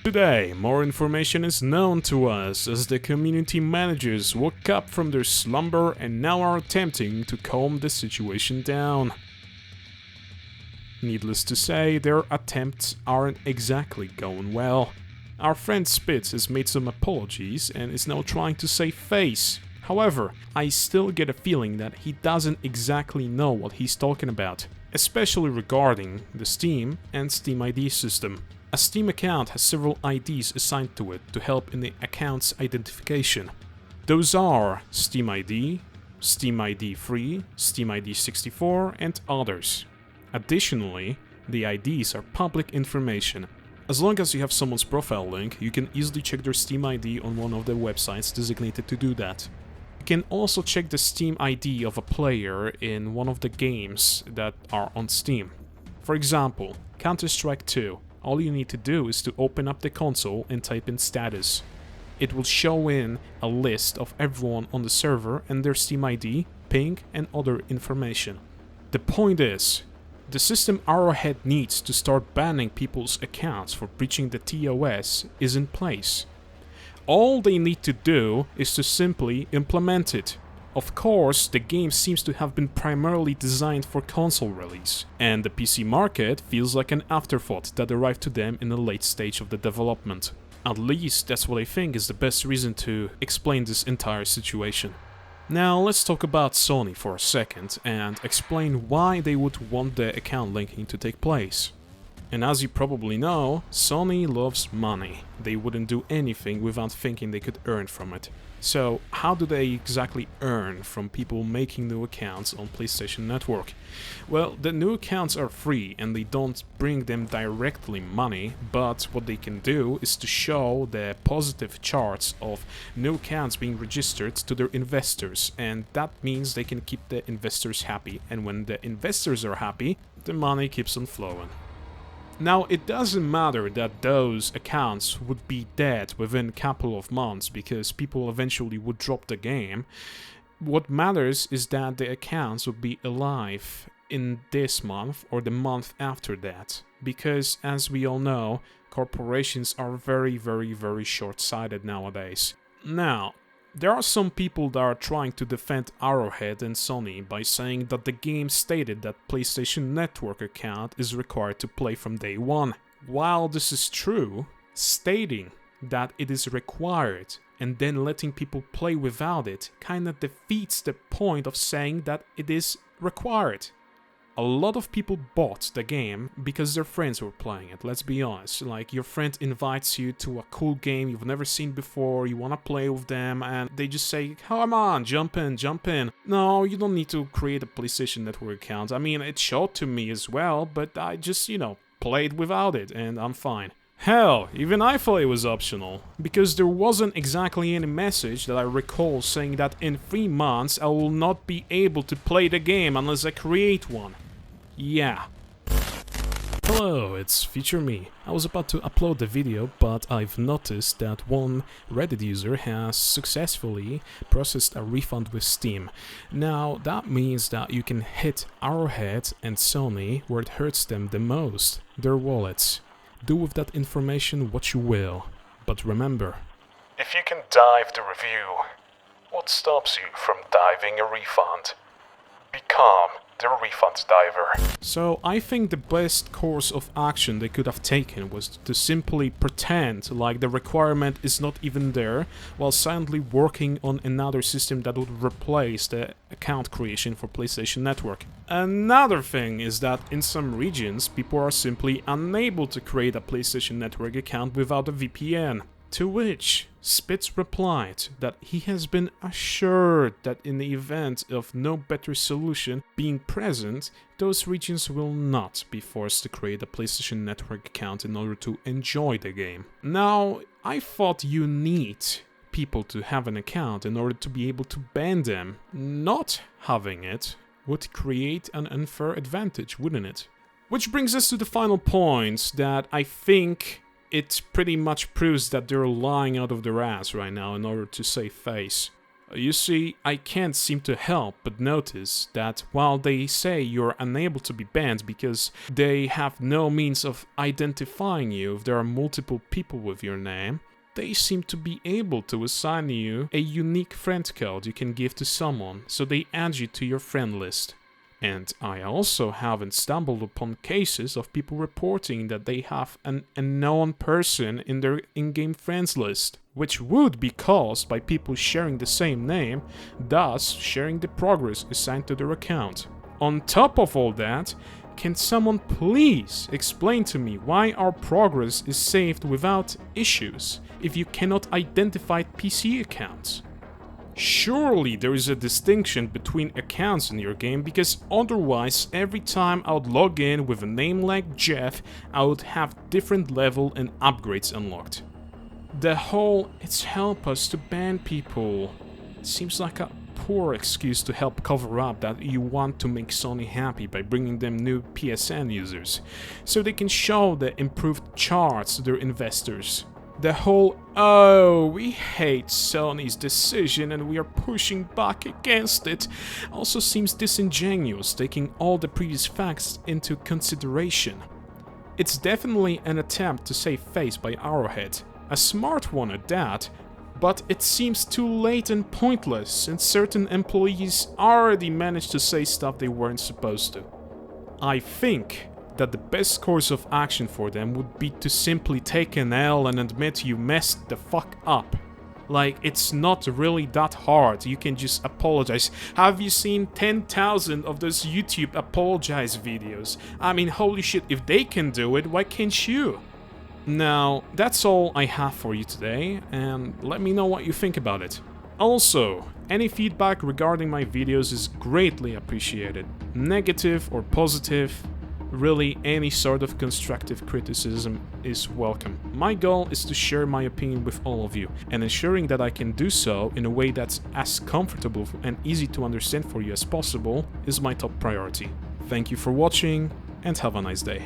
Today, more information is known to us as the community managers woke up from their slumber and now are attempting to calm the situation down. Needless to say, their attempts aren't exactly going well. Our friend Spitz has made some apologies and is now trying to save face. However, I still get a feeling that he doesn't exactly know what he's talking about, especially regarding the Steam and Steam ID system. A Steam account has several IDs assigned to it to help in the account's identification. Those are Steam ID Free, Steam ID 64, and others. Additionally, the IDs are public information. As long as you have someone's profile link, you can easily check their Steam ID on one of the websites designated to do that. You can also check the Steam ID of a player in one of the games that are on Steam. For example, Counter-Strike 2. All you need to do is to open up the console and type in status. It will show in a list of everyone on the server and their Steam ID, ping, and other information. The point is, the system Arrowhead needs to start banning people's accounts for breaching the TOS is in place. All they need to do is to simply implement it. Of course, the game seems to have been primarily designed for console release, and the PC market feels like an afterthought that arrived to them in the late stage of the development. At least that's what I think is the best reason to explain this entire situation. Now let's talk about Sony for a second and explain why they would want the account linking to take place. And as you probably know, Sony loves money. They wouldn't do anything without thinking they could earn from it. So how do they exactly earn from people making new accounts on PlayStation Network? Well, the new accounts are free and they don't bring them directly money, but what they can do is to show the positive charts of new accounts being registered to their investors, and that means they can keep the investors happy, and when the investors are happy, the money keeps on flowing. Now, it doesn't matter that those accounts would be dead within a couple of months because people eventually would drop the game. What matters is that the accounts would be alive in this month or the month after that. Because, as we all know, corporations are very short-sighted nowadays. Now, there are some people that are trying to defend Arrowhead and Sony by saying that the game stated that PlayStation Network account is required to play from day one. While this is true, stating that it is required and then letting people play without it kinda defeats the point of saying that it is required. A lot of people bought the game because their friends were playing it, let's be honest. Like, your friend invites you to a cool game you've never seen before, you wanna play with them, and they just say, come on, jump in. No, you don't need to create a PlayStation Network account. I mean, it showed to me as well, but I just, played without it, and I'm fine. Hell, even I thought it was optional, because there wasn't exactly any message that I recall saying that in 3 months I will not be able to play the game unless I create one. Yeah. Hello, it's Feature Me. I was about to upload the video, but I've noticed that one Reddit user has successfully processed a refund with Steam. Now, that means that you can hit Arrowhead and Sony where it hurts them the most, their wallets. Do with that information what you will, but remember, if you can dive the review, what stops you from diving a refund? Become the refund diver. So I think the best course of action they could have taken was to simply pretend like the requirement is not even there, while silently working on another system that would replace the account creation for PlayStation Network. Another thing is that in some regions people are simply unable to create a PlayStation Network account without a VPN. To which Spitz replied that he has been assured that in the event of no better solution being present, those regions will not be forced to create a PlayStation Network account in order to enjoy the game. Now, I thought you need people to have an account in order to be able to ban them. Not having it would create an unfair advantage, wouldn't it? Which brings us to the final point that I think it pretty much proves that they're lying out of their ass right now in order to save face. You see, I can't seem to help but notice that while they say you're unable to be banned because they have no means of identifying you if there are multiple people with your name, they seem to be able to assign you a unique friend code you can give to someone, so they add you to your friend list. And I also haven't stumbled upon cases of people reporting that they have an unknown person in their in-game friends list, which would be caused by people sharing the same name, thus sharing the progress assigned to their account. On top of all that, can someone please explain to me why our progress is saved without issues if you cannot identify PC accounts? Surely there is a distinction between accounts in your game, because otherwise every time I would log in with a name like Jeff, I would have different level and upgrades unlocked. The whole "it's help us to ban people" seems like a poor excuse to help cover up that you want to make Sony happy by bringing them new PSN users, so they can show the improved charts to their investors. The whole "oh, we hate Sony's decision and we are pushing back against it" also seems disingenuous, taking all the previous facts into consideration. It's definitely an attempt to save face by Arrowhead, a smart one at that, but it seems too late and pointless since certain employees already managed to say stuff they weren't supposed to. I think that the best course of action for them would be to simply take an L and admit you messed the fuck up. Like, it's not really that hard, you can just apologize. Have you seen 10,000 of those YouTube apologize videos? I mean, holy shit, if they can do it, why can't you? Now, that's all I have for you today, and let me know what you think about it. Also, any feedback regarding my videos is greatly appreciated. Negative or positive, really any sort of constructive criticism is welcome. My goal is to share my opinion with all of you, and ensuring that I can do so in a way that's as comfortable and easy to understand for you as possible is my top priority. Thank you for watching, and have a nice day.